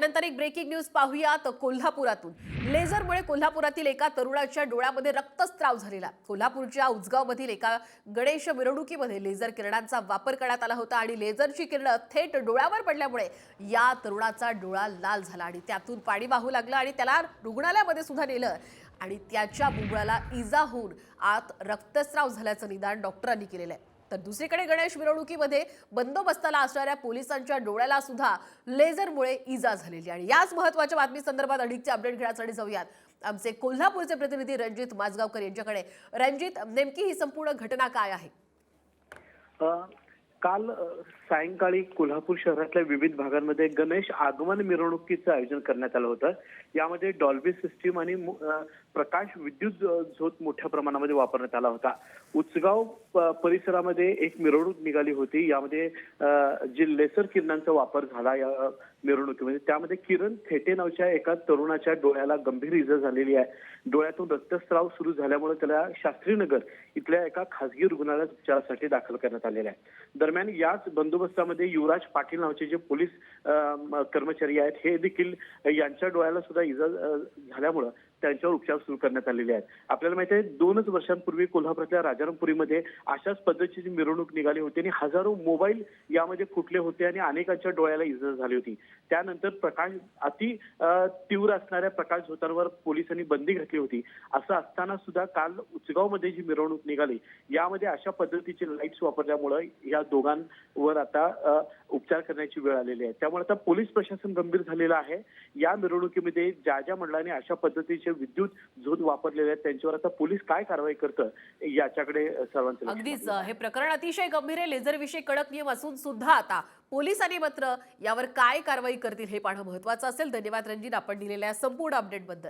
यानंतर एक breaking news पाहूयात कोल्हापुरातून। लेझरमुळे कोल्हापुरातील एका तरुणाच्या डोळ्यामध्ये रक्तस्राव झालेला। कोल्हापूरच्या उजगावमधील एका गणेश मिरवणुकीमध्ये लेझर किरणांचा वापर करण्यात आला होता आणि लेझरची किरणं थेट डोळ्यावर पडल्यामुळे या तरुणाचा डोळा लाल झाला आणि त्यातून पाणी वाहू लागलं आणि त्याला रुग्णालयामध्ये सुद्धा नेलं आणि त्याच्या बुबुळाला इजा होऊन आत रक्तस्राव झाल्याचं निदान डॉक्टरांनी केलेलं आहे। तर दुसरीकडे गणेश मिरवणुकीमध्ये बंदोबस्ताला असणाऱ्या पोलिसांच्या डोळ्याला सुद्धा लेझरमुळे इजा झालेली आणि याच महत्त्वाच्या बातमी संदर्भात अधिकचे अपडेट घेण्यासाठी जाऊयात आमचे कोल्हापूरचे प्रतिनिधी रणजित माजगावकर यांच्याकडे। रणजित, नेमकी ही संपूर्ण घटना काय आहे? काल सायंकाळी कोल्हापूर शहरातल्या विविध भागांमध्ये गणेश आगमन मिरवणुकीचं आयोजन करण्यात आलं होतं। यामध्ये डॉल्बी सिस्टीम आणि प्रकाश विद्युत झोत मोठ्या प्रमाणामध्ये वापरण्यात आला होता। उचगाव परिसरामध्ये एक मिरवणूक निघाली होती। यामध्ये जे लेसर किरणांचा वापर झाला या मिरवणुकीमध्ये, त्यामध्ये किरण थेटे नावाच्या एका तरुणाच्या डोळ्याला गंभीर इजा झालेली आहे। डोळ्यातून रक्तस्राव सुरू झाल्यामुळे त्याला शास्त्रीनगर इथल्या एका खासगी रुग्णालयात उपचारासाठी दाखल करण्यात आलेलं आहे। दरम्यान याच बंदोबस्तामध्ये युवराज पाटील नावाचे जे पोलीस कर्मचारी आहेत, हे देखील यांच्या डोळ्याला सुद्धा इजा झाल्यामुळे त्यांच्यावर उपचार सुरू करण्यात आलेले आहेत। आपल्याला माहिती आहे 2 वर्षांपूर्वी कोल्हापुरातल्या राजारामपुरीमध्ये अशाच पद्धतीची मिरवणूक निघाली होती आणि हजारो मोबाईल यामध्ये फुटले होते आणि अनेकांच्या डोळ्याला इजा झाली होती। त्यानंतर अति तीव्र असणाऱ्या प्रकाश झोतांवर पोलिसांनी बंदी घातली होती। असं असताना सुद्धा काल उचगावमध्ये जी मिरवणूक निघाली यामध्ये अशा पद्धतीचे लाईट्स वापरल्यामुळे या दोघांवर आता उपचार करण्याची वेळ आलेली आहे। त्यामुळे आता पोलीस प्रशासन गंभीर झालेलं आहे। या मिरवणुकीमध्ये ज्या मंडळाने अशा पद्धतीचे विद्युत झोत वापरलेले आहेत त्यांच्यावर आता पोलीस काय कारवाई करतं याच्याकडे सर्वांचं लक्ष अगदीच हे प्रकरण अतिशय गंभीर आहे। लेझर विषयी कडक नियम असून सुद्धा आता पोलिसांनी मात्र यावर काय कारवाई करतील हे पाहणं महत्त्वाचं असेल। धन्यवाद रणजित, आपण दिलेल्या संपूर्ण अपडेटबद्दल।